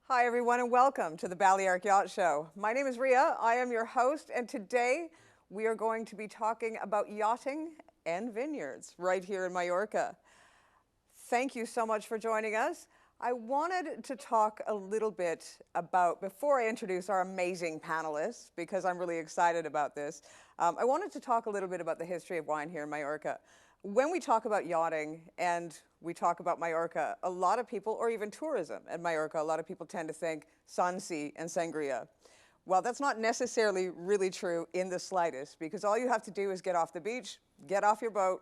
Hi, everyone, and welcome to the Balearic Yacht Show. My name is Rhea. I am your host, and today we are going to be talking about yachting and vineyards right here in Mallorca. Thank you so much for joining us. I wanted to talk a little bit about, before I introduce our amazing panelists, because I'm really excited about this, I wanted to talk a little bit about the history of wine here in Mallorca. When we talk about yachting and we talk about Mallorca, a lot of people, or even tourism at Mallorca, a lot of people tend to think sun, sea, and sangria. Well, that's not necessarily really true in the slightest, because all you have to do is get off the beach, get off your boat,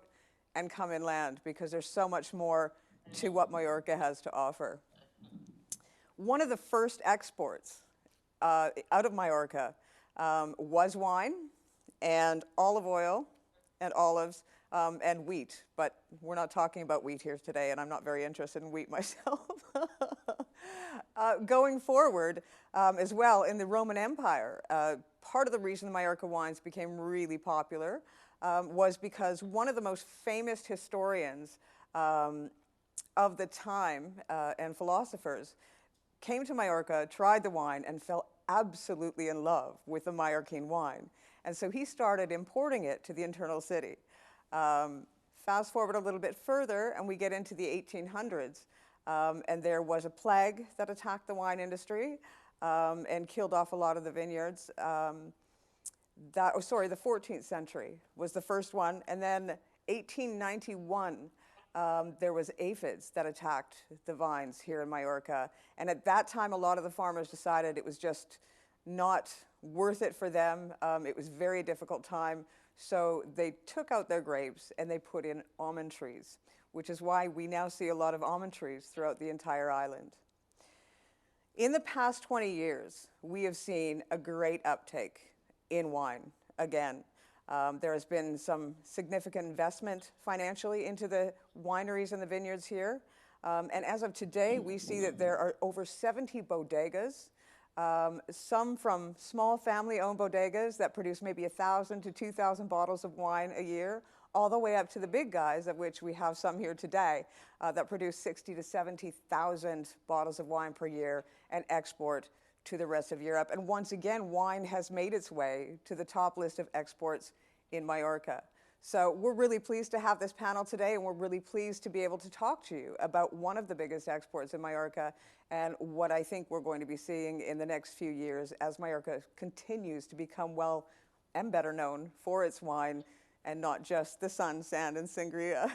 and come inland, because there's so much more to what Mallorca has to offer. One of the first exports out of Mallorca was wine and olive oil and olives and wheat, but we're not talking about wheat here today, and I'm not very interested in wheat myself. Going forward as well in the Roman Empire, part of the reason the Mallorca wines became really popular was because one of the most famous historians of the time and philosophers came to Mallorca, tried the wine, and fell absolutely in love with the Mallorquin wine. And so he started importing it to the internal city. Fast forward a little bit further, and we get into the 1800s, and there was a plague that attacked the wine industry and killed off a lot of the vineyards. The 14th century was the first one, and then 1891, there was aphids that attacked the vines here in Mallorca. And at that time, a lot of the farmers decided it was just not worth it for them. It was a very difficult time. So they took out their grapes and they put in almond trees, which is why we now see a lot of almond trees throughout the entire island. In the past 20 years, we have seen a great uptake in wine again. There has been some significant investment financially into the wineries and the vineyards here. And as of today, we see that there are over 70 bodegas, some from small family-owned bodegas that produce maybe 1,000 to 2,000 bottles of wine a year, all the way up to the big guys, of which we have some here today, that produce 60 to 70,000 bottles of wine per year and export to the rest of Europe. And once again, wine has made its way to the top list of exports in Mallorca. So we're really pleased to have this panel today, and we're really pleased to be able to talk to you about one of the biggest exports in Mallorca and what I think we're going to be seeing in the next few years as Mallorca continues to become well and better known for its wine and not just the sun, sand, and sangria.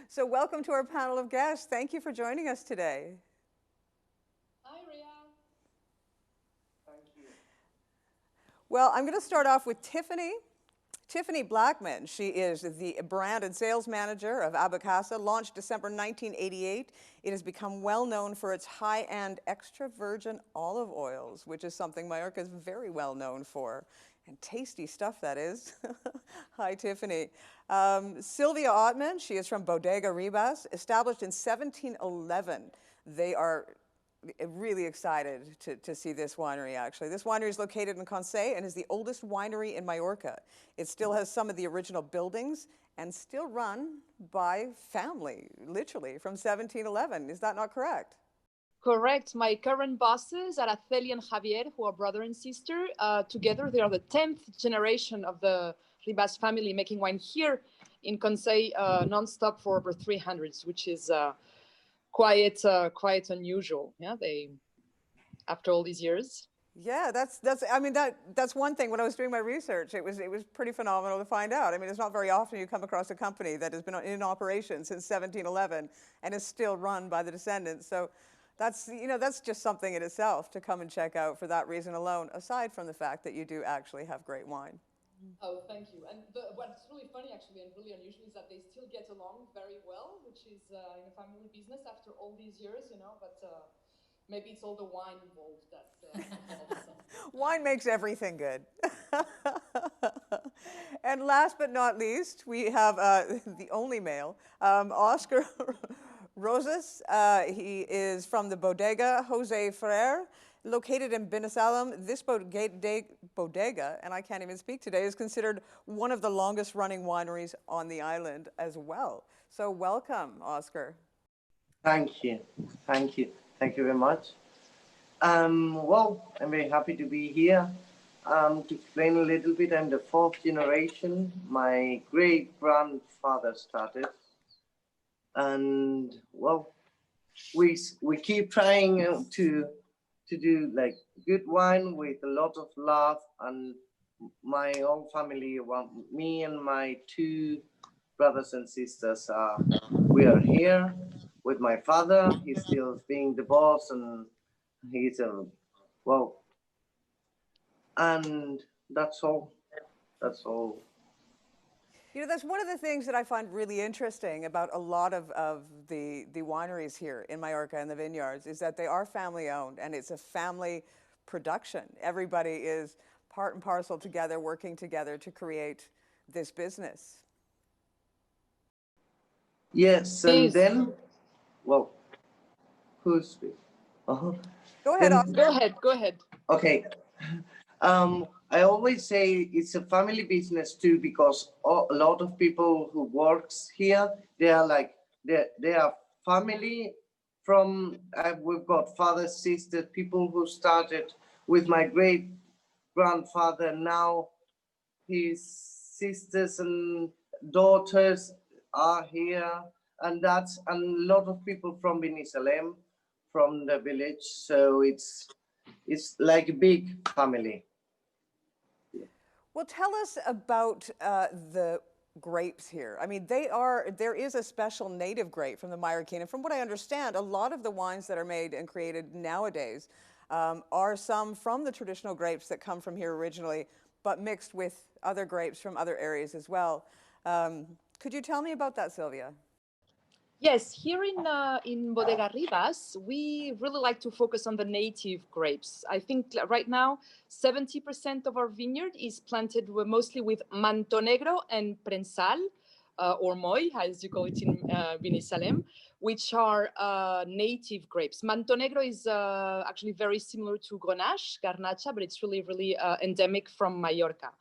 So welcome to our panel of guests. Thank you for joining us today. Hi, Rhea. Thank you. Well, I'm going to start off with Tiffany. Tiffany Blackman, she is the brand and sales manager of Abacasa, launched December 1988. It has become well known for its high-end extra virgin olive oils, which is something Mallorca is very well known for. And tasty stuff, that is. Hi, Tiffany. Sylvia Ottman, she is from Bodega Ribas, established in 1711. They are really excited to see this winery, actually. This winery is located in Consell and is the oldest winery in Mallorca. It still has some of the original buildings and still run by family, literally, from 1711. Is that not correct? Correct. My current bosses are Araceli and Javier, who are brother and sister. Together, they are the 10th generation of the Ribas family making wine here in Consell non-stop for over 300, which is quite unusual. Yeah, after all these years. Yeah, that's one thing. When I was doing my research, it was pretty phenomenal to find out. I mean, it's not very often you come across a company that has been in operation since 1711 and is still run by the descendants. So that's just something in itself to come and check out for that reason alone, aside from the fact that you do actually have great wine. Oh, thank you. And what's really funny, actually, and really unusual, is that they still get along very well, which is in a family business after all these years, but maybe it's all the wine involved that helps. Wine makes everything good. And last but not least, we have the only male, Oscar Rosas. He is from the Bodega Ferrer, located in Binissalem. This bodega, and I can't even speak today, is considered one of the longest running wineries on the island as well. So welcome, Oscar. Thank you. Thank you. Thank you very much. Well, I'm very happy to be here. To explain a little bit, I'm the fourth generation. My great grandfather started, and well, we keep trying to do like good wine with a lot of love. And my whole family, well, me and my two brothers and sisters, we are here with my father. He's still being the boss, and he's a well, and that's all. That's all. You know, that's one of the things that I find really interesting about a lot of the wineries here in Mallorca and the vineyards is that they are family owned and it's a family production. Everybody is part and parcel together, working together to create this business. Yes, and Please, then, well, who's speaking? Uh-huh. Go ahead, Then, go Oscar. ahead, go ahead. okay. I always say it's a family business too, because a lot of people who works here, they are like they are family from. We've got fathers, sisters, people who started with my great grandfather. Now his sisters and daughters are here, and that's and a lot of people from Binissalem, from the village. So it's like a big family. Well, tell us about the grapes here. I mean, there is a special native grape from the Mallorquin. And from what I understand, a lot of the wines that are made and created nowadays are some from the traditional grapes that come from here originally, but mixed with other grapes from other areas as well. Could you tell me about that, Sylvia? Yes, here in Bodega Ribas, we really like to focus on the native grapes. I think right now, 70% of our vineyard is planted mostly with Manto Negro and Prensal, or Moi, as you call it in Binissalem, which are native grapes. Manto Negro is actually very similar to Grenache, Garnacha, but it's really, really endemic from Mallorca.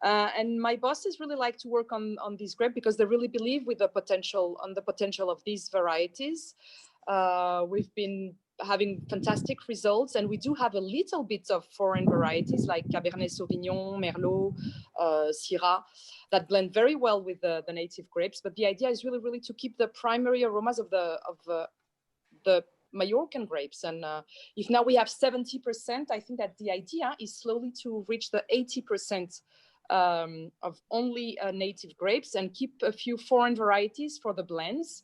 And my bosses really like to work on this grape because they really believe with the potential of these varieties. We've been having fantastic results, and we do have a little bit of foreign varieties like Cabernet Sauvignon, Merlot, Syrah, that blend very well with the native grapes. But the idea is really, really to keep the primary aromas of the Mallorcan grapes. And if now we have 70%, I think that the idea is slowly to reach the 80% of only native grapes and keep a few foreign varieties for the blends,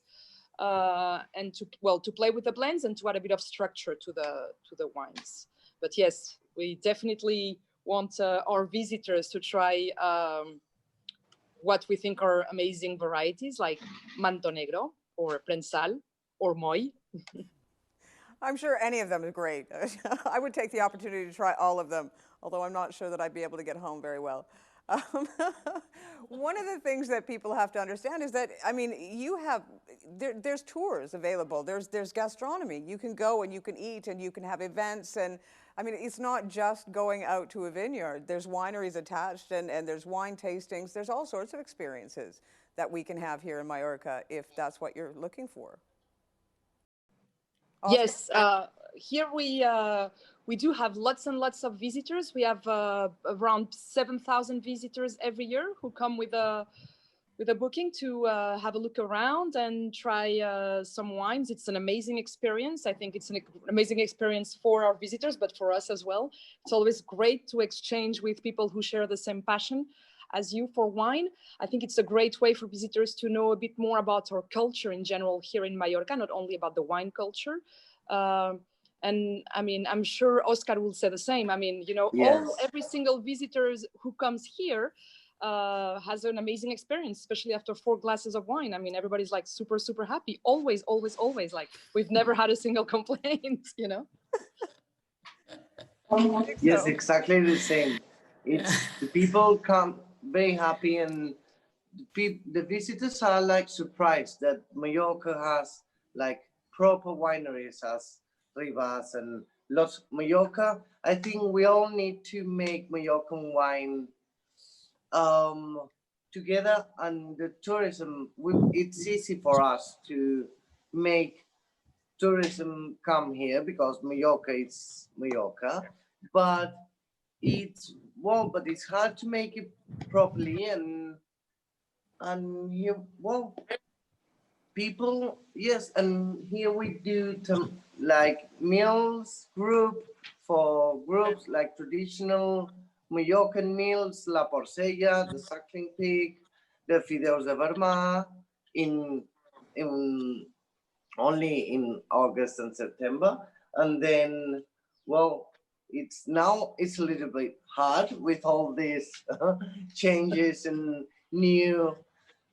and to play with the blends and to add a bit of structure to the wines. But yes, we definitely want our visitors to try what we think are amazing varieties like Manto Negro or Prensal or Moi. I'm sure any of them is great. I would take the opportunity to try all of them, although I'm not sure that I'd be able to get home very well. One of the things that people have to understand is that, I mean, there's tours available. There's gastronomy. You can go and you can eat and you can have events. And I mean, it's not just going out to a vineyard. There's wineries attached and there's wine tastings. There's all sorts of experiences that we can have here in Mallorca if that's what you're looking for. Oscar? Yes, here we do have lots and lots of visitors. We have around 7,000 visitors every year who come with a booking to have a look around and try some wines. It's an amazing experience. I think it's an amazing experience for our visitors, but for us as well. It's always great to exchange with people who share the same passion as you for wine. I think it's a great way for visitors to know a bit more about our culture in general here in Mallorca, not only about the wine culture. And I mean, I'm sure Oscar will say the same. I mean, you know, Yes. every single visitor who comes here has an amazing experience, especially after 4 glasses of wine. I mean, everybody's like super, super happy. Always, always, always. Like, we've never had a single complaint, you know? Yes, exactly the same. It's the people come very happy, and the visitors are like surprised that Mallorca has like proper wineries as Ribas and lots. Mallorca, I think we all need to make Mallorcan wine together, and the tourism. It's easy for us to make tourism come here because Mallorca is Mallorca, but it's hard to make it properly, and you well people, yes, and here we do like meals group for groups like traditional Mallorcan meals, la porcella, the suckling pig, the fideos de vermà in in only in August and September, and then well it's a little bit hard with all these changes and new,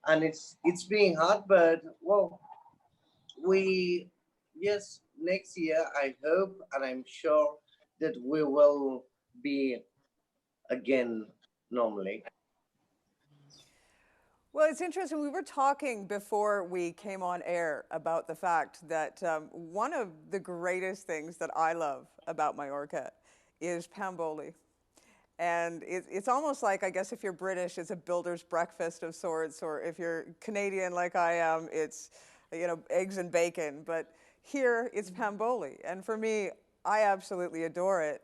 and it's being hard, but well we yes, next year I hope and I'm sure that we will be again normally. Well, it's interesting. We were talking before we came on air about the fact that one of the greatest things that I love about Mallorca is Pamboli. And it's almost like, I guess if you're British, it's a builder's breakfast of sorts, or if you're Canadian like I am, it's, you know, eggs and bacon. But here, it's Pamboli. And for me, I absolutely adore it.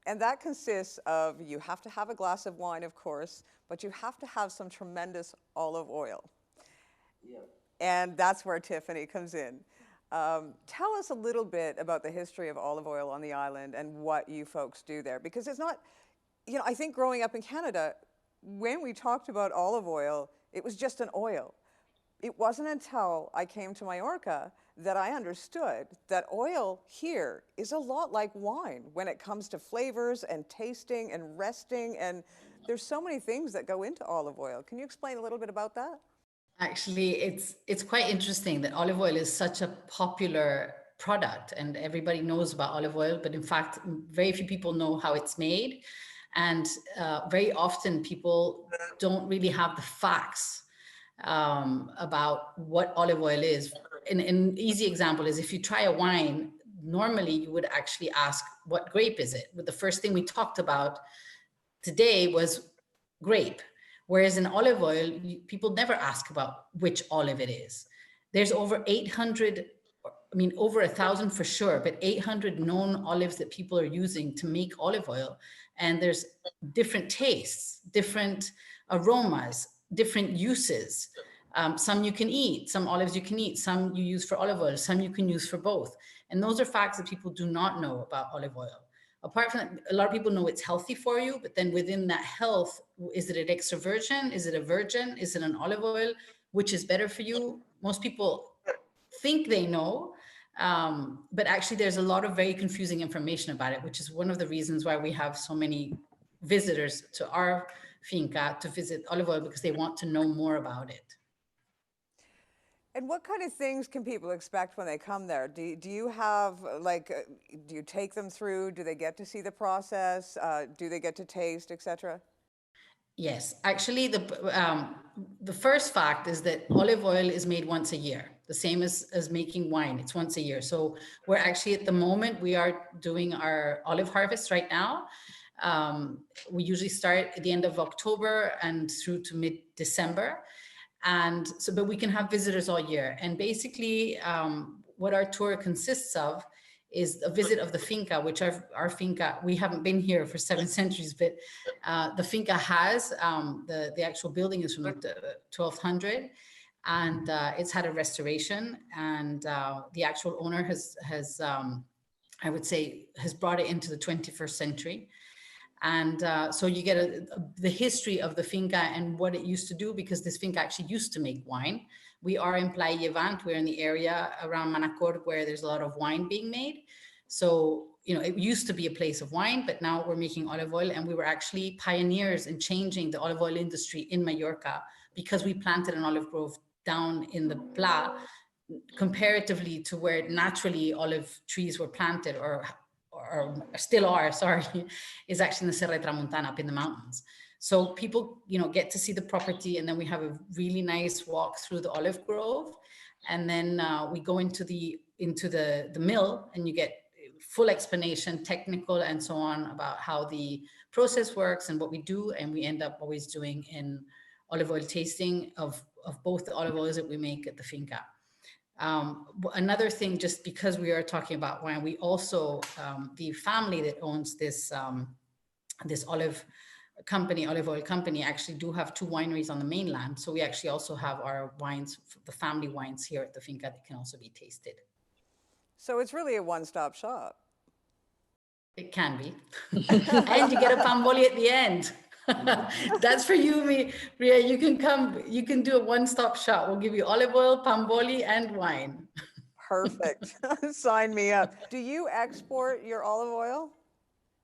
And that consists of, you have to have a glass of wine, of course, but you have to have some tremendous olive oil. Yeah. And that's where Tiffany comes in. Tell us a little bit about the history of olive oil on the island and what you folks do there. Because it's not, you know, I think growing up in Canada, when we talked about olive oil, it was just an oil. It wasn't until I came to Mallorca that I understood that oil here is a lot like wine when it comes to flavors and tasting and resting, and there's so many things that go into olive oil. Can you explain a little bit about that? Actually, it's quite interesting that olive oil is such a popular product and everybody knows about olive oil, but in fact, very few people know how it's made. And very often people don't really have the facts about what olive oil is. An easy example is if you try a wine, normally you would actually ask, what grape is it? But the first thing we talked about today was grape. Whereas in olive oil, people never ask about which olive it is. There's over 800, I mean, over 1,000 for sure, but 800 known olives that people are using to make olive oil. And there's different tastes, different aromas, different uses. Some you can eat, some olives you can eat, some you use for olive oil, some you can use for both. And those are facts that people do not know about olive oil. Apart from that, a lot of people know it's healthy for you, but then within that health, is it an extra virgin? Is it a virgin? Is it an olive oil? Which is better for you? Most people think they know, but actually there's a lot of very confusing information about it, which is one of the reasons why we have so many visitors to our finca to visit olive oil, because they want to know more about it. And what kind of things can people expect when they come there? Do you have, like, do you take them through? Do they get to see the process? Do they get to taste, etc.? Yes, actually, the first fact is that olive oil is made once a year, the same as making wine. It's once a year. So we're actually at the moment, we are doing our olive harvest right now. We usually start at the end of October and through to mid-December. And so, but we can have visitors all year. And basically what our tour consists of is a visit of the finca, which our finca, we haven't been here for 7 centuries, but the finca has, the actual building is from the 1200, and it's had a restoration, and the actual owner has I would say, has brought it into the 21st century. And so you get the history of the finca and what it used to do, because this finca actually used to make wine. We are in Playa Llevant. We're in the area around Manacor where there's a lot of wine being made. So, you know, it used to be a place of wine, but now we're making olive oil, and we were actually pioneers in changing the olive oil industry in Mallorca, because we planted an olive grove down in the Pla, comparatively to where naturally olive trees were planted, or still are, sorry, is actually in the Serra Tramuntana up in the mountains. So people, you know, get to see the property, and then we have a really nice walk through the olive grove, and then we go into the mill, and you get full explanation, technical and so on, about how the process works and what we do. And we end up always doing an olive oil tasting of both the olive oils that we make at the finca. Another thing, just because we are talking about wine, we also, the family that owns this, this olive oil company, actually do have 2 wineries on the mainland. So we actually also have our wines, the family wines here at the finca that can also be tasted. So it's really a one-stop shop. It can be. And you get a pamboli at the end. That's for you, Rhea. You can come, you can do a one-stop shop. We'll give you olive oil, pamboli, and wine. Perfect. Sign me up. Do you export your olive oil?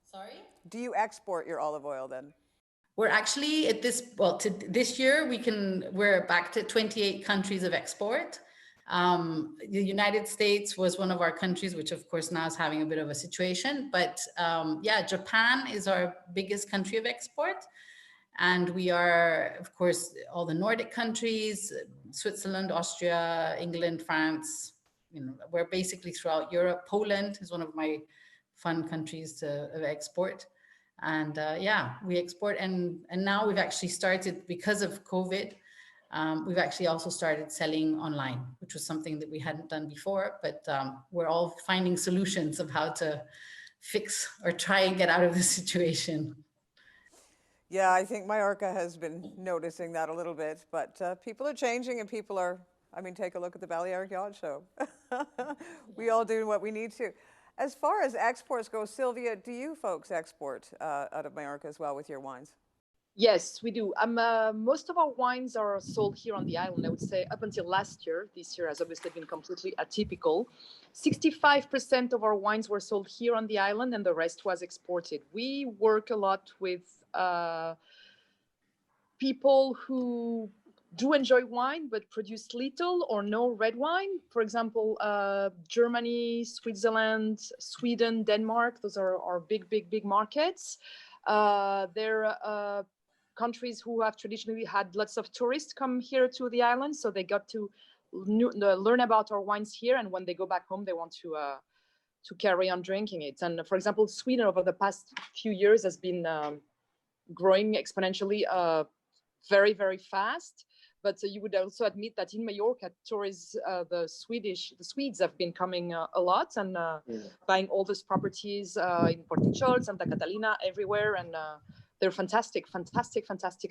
Sorry? Do you export your olive oil then? We're actually at this, well, to this year, we're back to 28 countries of export. The United States was one of our countries, which of course now is having a bit of a situation, but yeah, Japan is our biggest country of export. And we are, of course, all the Nordic countries, Switzerland, Austria, England, France, we're basically throughout Europe. Poland is one of my fun countries of export. And yeah, we export, and now we've actually started, because of COVID, we've actually also started selling online, which was something that we hadn't done before, but we're all finding solutions of how to fix or try and get out of this situation. Yeah, I think Mallorca has been noticing that a little bit, but people are changing, and people are, I mean, take a look at the Balearic Yacht Show. We all do what we need to. As far as exports go, Sylvia, do you folks export out of Mallorca as well with your wines? Yes, we do. Most of our wines are sold here on the island, I would say, up until last year. This year has obviously been completely atypical. 65% of our wines were sold here on the island, and the rest was exported. We work a lot with people who do enjoy wine, but produce little or no red wine. For example, Germany, Switzerland, Sweden, Denmark, those are our big markets. They're countries who have traditionally had lots of tourists come here to the island, so they got to learn about our wines here, and when they go back home, they want to carry on drinking it. And for example, Sweden over the past few years has been growing exponentially very fast. But you would also admit that in Mallorca, tourists, the Swedes have been coming a lot and buying all these properties in Portichol, Santa Catalina, everywhere. And they're fantastic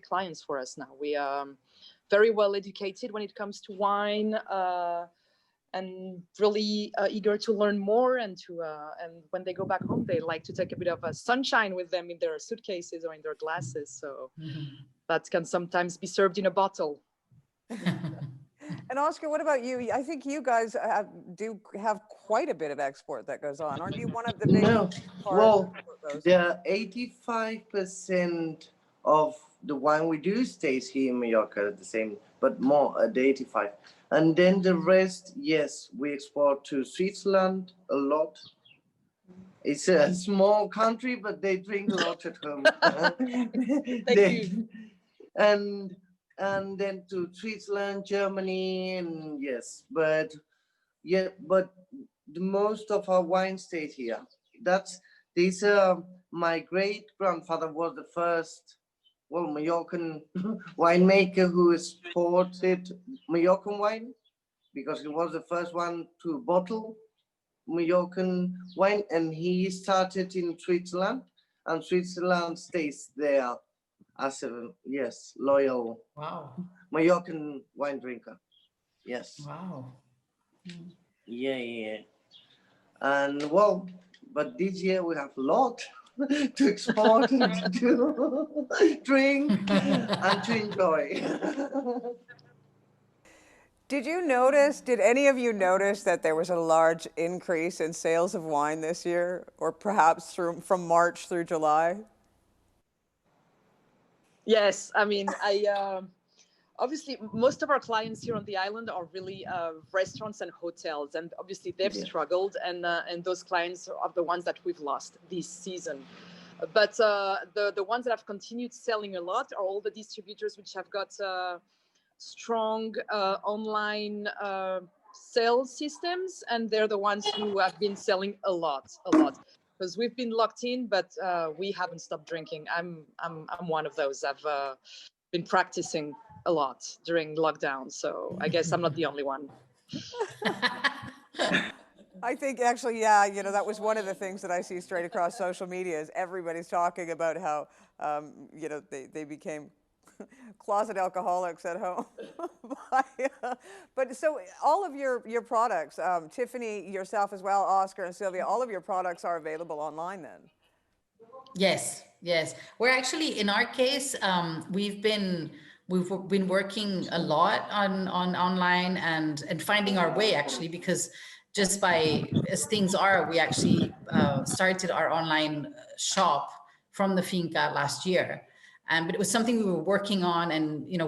clients for us now. We are very well educated when it comes to wine and really eager to learn more. And when they go back home, they like to take a bit of a sunshine with them in their suitcases or in their glasses. So that can sometimes be served in a bottle. And Oscar, what about you? I think you guys do have quite a bit of export that goes on. Aren't you one of the big? No, well, the 85% of the wine we do stays here in Mallorca at the same, but more at the 85. And then the rest, yes, we export to Switzerland a lot. It's a small country, but they drink a lot at home. Thank you. And then to Switzerland, Germany, and yes, but the most of our wine stayed here. My great grandfather was the first, Mallorcan winemaker who exported Mallorcan wine, because he was the first one to bottle Mallorcan wine, and he started in Switzerland, and Switzerland stays there as a loyal Mallorcan wine drinker. Yes. Wow. Yeah. And but this year we have a lot to export and to do, drink and to enjoy. Did any of you notice that there was a large increase in sales of wine this year, or perhaps from March through July? Yes, I mean, obviously most of our clients here on the island are really restaurants and hotels, and obviously they've struggled, and those clients are the ones that we've lost this season. But the ones that have continued selling a lot are all the distributors which have got strong online sales systems, and they're the ones who have been selling a lot. Because we've been locked in, but we haven't stopped drinking. I'm one of those. I've been practicing a lot during lockdown, so I guess I'm not the only one. I think actually, yeah, you know, that was one of the things that I see straight across social media is everybody's talking about how, you know, they became closet alcoholics at home. But so all of your products, Tiffany, yourself as well, Oscar and Sylvia, all of your products are available online then? Yes, yes. We're actually, in our case, we've been working a lot on online and finding our way actually, because just by as things are, we actually started our online shop from the finca last year, but it was something we were working on, and you know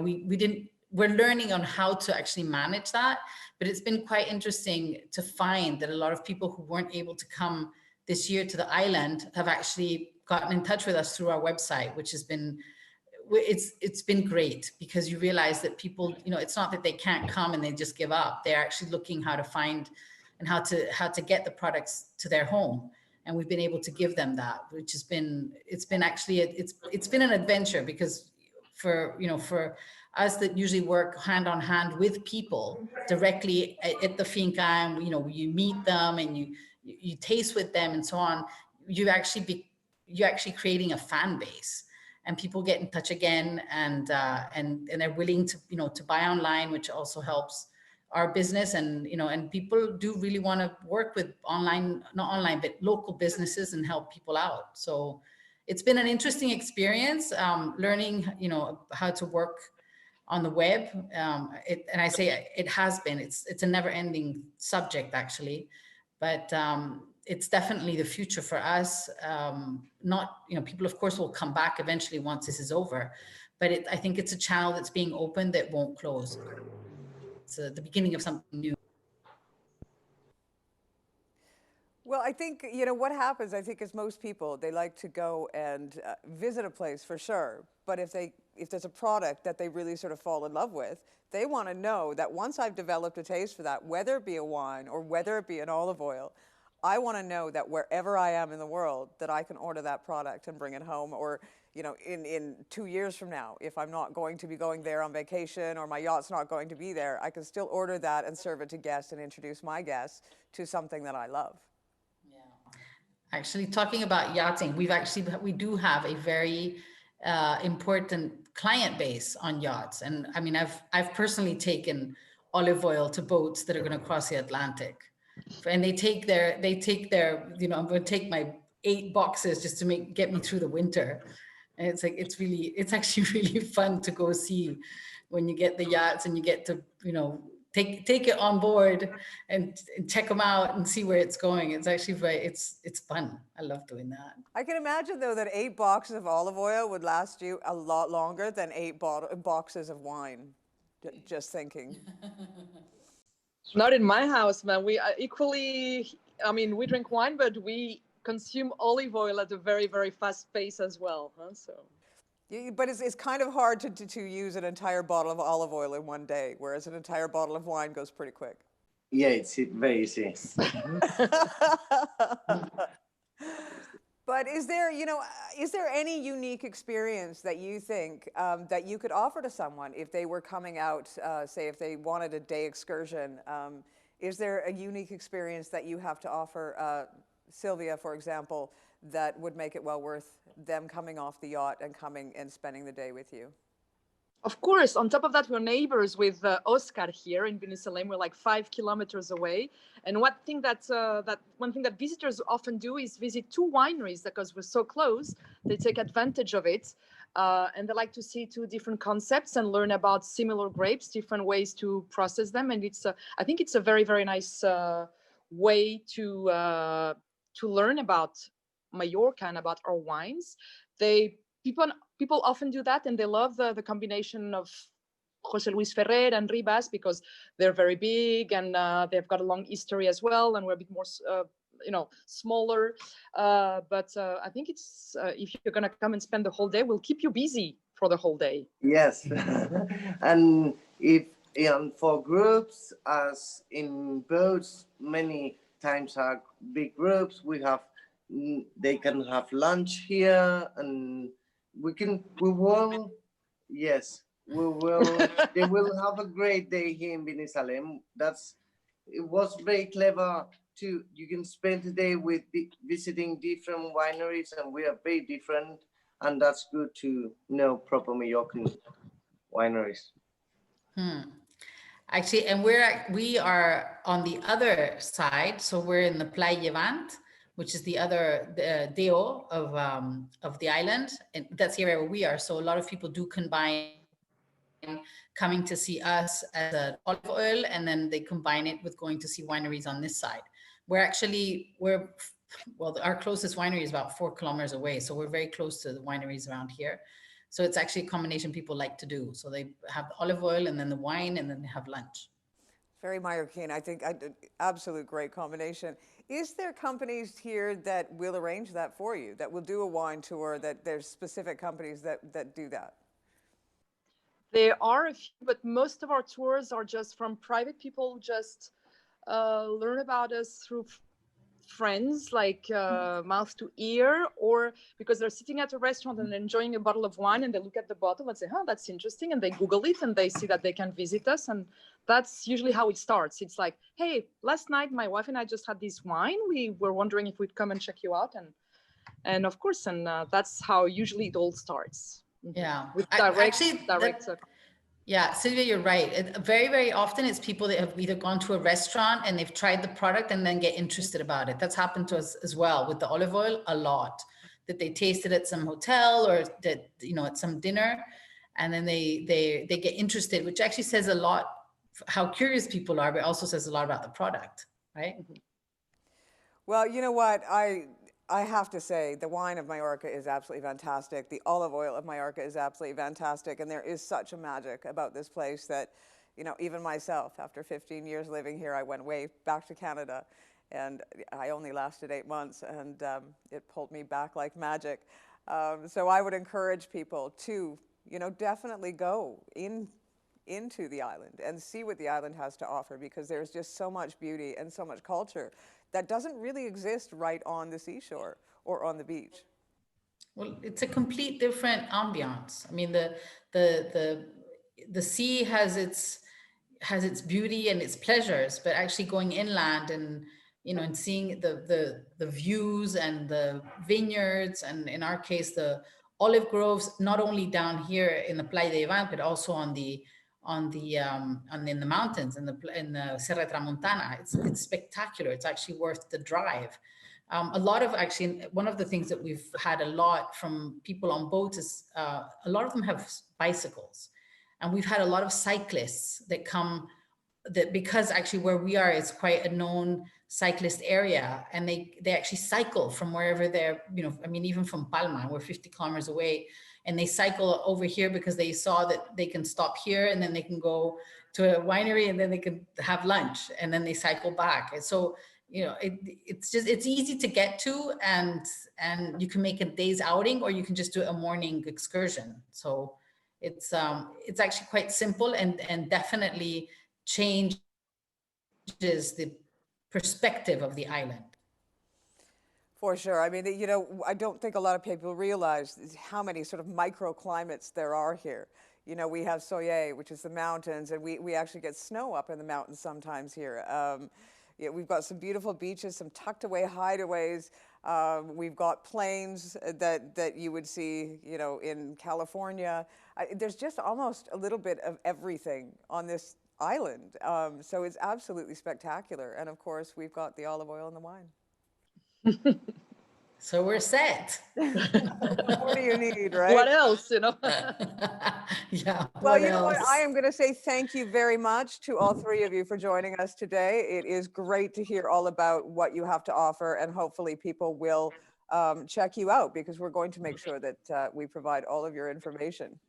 we're learning on how to actually manage that. But it's been quite interesting to find that a lot of people who weren't able to come this year to the island have actually gotten in touch with us through our website, which has been, it's been great, because you realize that people, you know, it's not that they can't come and they just give up. They're actually looking how to find and how to get the products to their home. And we've been able to give them that, which has been, it's been actually, it's been an adventure, because for, you know, for us that usually work hand on hand with people directly at the finca, and, you know, you meet them and you taste with them and so on, you're actually creating a fan base, and people get in touch again, and they're willing to, you know, to buy online, which also helps our business. And, you know, and people do really want to work with not online, but local businesses and help people out. So it's been an interesting experience, learning, you know, how to work on the web. And I say it has been, it's a never ending subject actually, but it's definitely the future for us. Not, you know, people of course will come back eventually once this is over, but I think it's a channel that's being opened that won't close. It's the beginning of something new. Well, I think, you know, what happens, I think, is most people, they like to go and visit a place for sure. But if there's a product that they really sort of fall in love with, they want to know that once I've developed a taste for that, whether it be a wine or whether it be an olive oil, I want to know that wherever I am in the world, that I can order that product and bring it home. Or, you know, in 2 years from now, if I'm not going to be going there on vacation or my yacht's not going to be there, I can still order that and serve it to guests and introduce my guests to something that I love. Actually, talking about yachting, we do have a very important client base on yachts. And I mean, I've personally taken olive oil to boats that are going to cross the Atlantic, and they take their, you know, I'm going to take my 8 boxes just to get me through the winter. And it's like, it's actually really fun to go see when you get the yachts and you get to, you know, take it on board and check them out and see where it's going. It's actually it's fun. I love doing that. I can imagine though that 8 boxes of olive oil would last you a lot longer than 8 boxes of wine. Just thinking. Not in my house, man. We equally, I mean, we drink wine, but we consume olive oil at a very, very fast pace as well. Huh? So. But it's kind of hard to use an entire bottle of olive oil in one day, whereas an entire bottle of wine goes pretty quick. Yeah, it's very easy. But is there any unique experience that you think that you could offer to someone if they were coming out, say if they wanted a day excursion? Is there a unique experience that you have to offer, Sylvia, for example, that would make it well worth them coming off the yacht and coming and spending the day with you? Of course, on top of that, we're neighbors with Oscar here in Binissalem. We're like 5 kilometers away. And one thing that visitors often do is visit 2 wineries, because we're so close. They take advantage of it. And they like to see 2 different concepts and learn about similar grapes, different ways to process them. And I think it's a very, very nice way to learn about Mallorca and about our wines. People often do that, and they love the combination of José Luis Ferrer and Ribas, because they're very big and they've got a long history as well, and we're a bit more smaller. But I think it's if you're gonna come and spend the whole day, we'll keep you busy for the whole day. Yes. And for groups, as in boats, many times are big groups, they can have lunch here, and they will have a great day here in Binissalem. That's it was very clever to, you can spend the day with visiting different wineries, and we are very different, and that's good to know proper Mallorcan wineries. Actually, and we are on the other side, so we're in the Playa Llevant, which is the other deo of the island, and that's the area where we are. So a lot of people do combine coming to see us as an olive oil, and then they combine it with going to see wineries on this side. Well, our closest winery is about 4 kilometers away, so we're very close to the wineries around here. So it's actually a combination people like to do. So they have the olive oil and then the wine, and then they have lunch. Very Mallorcan. I think absolute great combination. Is there companies here that will arrange that for you, that will do a wine tour, that there's specific companies that do that? There are a few, but most of our tours are just from private people who just learn about us through friends, like mouth to ear, or because they're sitting at a restaurant and enjoying a bottle of wine, and they look at the bottle and say, oh, that's interesting, and they Google it and they see that they can visit us, and that's usually how it starts. It's like, hey, last night my wife and I just had this wine, we were wondering if we'd come and check you out, and of course, and that's how usually it all starts. Yeah, with direct. Yeah, Sylvia, you're right. Very, very often it's people that have either gone to a restaurant and they've tried the product and then get interested about it. That's happened to us as well with the olive oil a lot, that they tasted at some hotel or that, at some dinner, and then they get interested, which actually says a lot how curious people are, but also says a lot about the product, right? Well, you know what? I have to say, the wine of Mallorca is absolutely fantastic. The olive oil of Mallorca is absolutely fantastic. And there is such a magic about this place that, even myself, after 15 years living here, I went way back to Canada. And I only lasted 8 months, and it pulled me back like magic. So I would encourage people to, definitely go into the island and see what the island has to offer, because there's just so much beauty and so much culture that doesn't really exist right on the seashore or on the beach. Well, it's a complete different ambiance. I mean, the sea has its beauty and its pleasures, but actually going inland and and seeing the views and the vineyards, and in our case the olive groves, not only down here in the Playa de Llevant, but also in the mountains, in the Serra Tramontana. It's spectacular. It's actually worth the drive. One of the things that we've had a lot from people on boats is a lot of them have bicycles, and we've had a lot of cyclists that come, that because actually where we are is quite a known cyclist area, and they actually cycle from wherever they're, even from Palma, we're 50 kilometers away, and they cycle over here because they saw that they can stop here and then they can go to a winery and then they can have lunch and then they cycle back. And so, it's easy to get to, and you can make a day's outing, or you can just do a morning excursion. So it's actually quite simple, and definitely changes the perspective of the island. For sure. I mean, I don't think a lot of people realize how many sort of microclimates there are here. We have Soye, which is the mountains, and we actually get snow up in the mountains sometimes here. We've got some beautiful beaches, some tucked away hideaways. We've got plains that you would see, in California. There's just almost a little bit of everything on this island. So it's absolutely spectacular. And of course, we've got the olive oil and the wine. So we're set. What do you need, right? What else, Yeah. Well, you know what? I am going to say thank you very much to all three of you for joining us today. It is great to hear all about what you have to offer, and hopefully people will check you out, because we're going to make sure that we provide all of your information.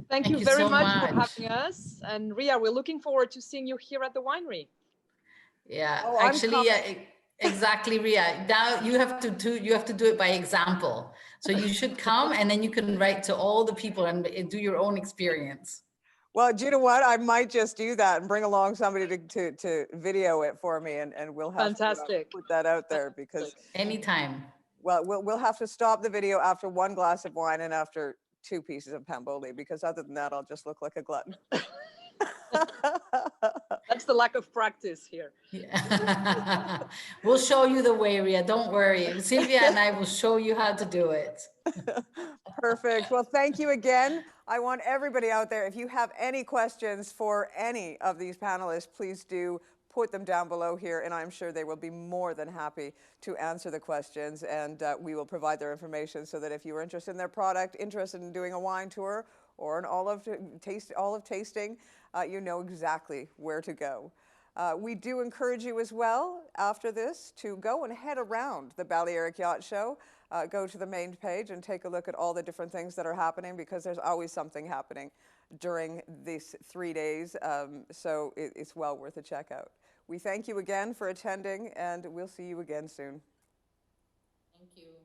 Thank you very much for having us. And Rhea, we're looking forward to seeing you here at the winery. Yeah, exactly, Rhea. Now you have to do it by example. So you should come, and then you can write to all the people and do your own experience. Well, do you know what? I might just do that and bring along somebody to video it for me, and we'll have to put that out there, because anytime. Well, we'll have to stop the video after 1 glass of wine and after 2 pieces of Pamboli, because other than that, I'll just look like a glutton. That's That's the lack of practice here. Yeah. We'll show you the way, Rhea. Don't worry. Sylvia and I will show you how to do it. Perfect. Well, thank you again. I want everybody out there, if you have any questions for any of these panelists, please do put them down below here, and I'm sure they will be more than happy to answer the questions, and we will provide their information so that if you are interested in their product, interested in doing a wine tour or an olive tasting, you know exactly where to go. We do encourage you as well, after this, to go and head around the Balearic Yacht Show. Go to the main page and take a look at all the different things that are happening, because there's always something happening during these 3 days, so it's well worth a check out. We thank you again for attending, and we'll see you again soon. Thank you.